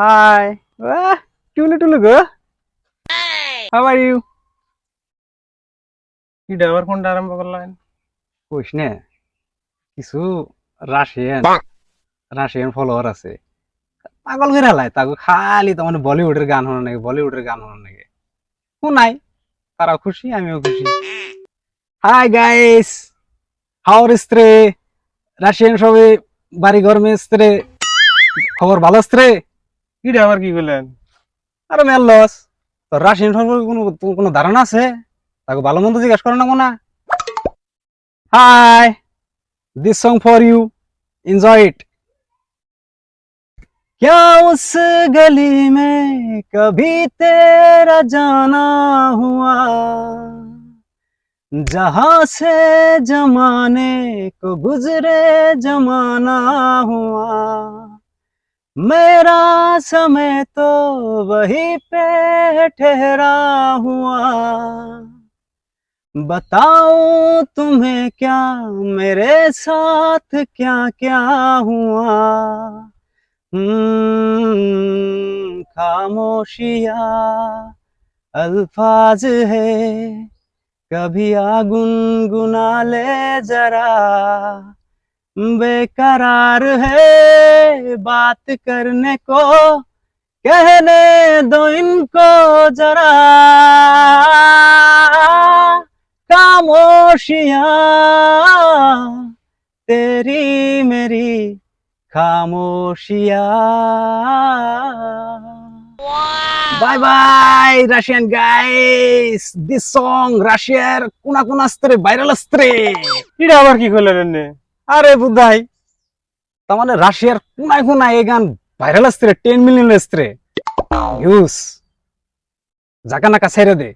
Hi. Tulu tulu go. How are you? কি আবার ফোনটা আরম্ভ করলেন? কইস না কিছু রাশিয়ান রাশিয়ান ফলোয়ার আছে পাগল করে হালায় তাকে খালি তো মানে বলিউডের গান শোনা নাকি বলিউডের গান শোনা নাকি শুনাই তারাও খুশি আমিও খুশি হাই গাইস হাওর স্ত্রে রাশিয়ান সবে বাড়ি ঘর মেস্ত্রে খবর ভালো স্ত্রে কি আবার কি করলেন? আরে মেল লস তো রাশিয়ান সম্পর্কে কোনো কোনো ধারণা আছে তাকে ভালো মন্দ জিজ্ঞাসা করে না মনে hi this song for you enjoy it क्या उस गली में कभी तेरा जाना हुआ जहां से जमाने को गुजरे जमाना हुआ मेरा समय तो वही पे ठहरा हुआ बताऊं तुम्हें क्या मेरे साथ क्या क्या हुआ खामोशिया अल्फाज है कभी गुनगुना ले जरा बेकरार है बात करने को कहने दो इनको जरा खामोशियां तेरी मेरी खामोशियां bye bye Russian guys this song রাশিয়ার কোনা কোনা স্তরে ভাইরাল স্তরে কি আবার কি করলেন এনে? আরে বুধাই তার মানে রাশিয়ার কোনায় কোনায় এই গান ভাইরাল স্তরে 10 মিলিয়ন স্তরে ভিউজ জাকা নাকা ছেড়ে দে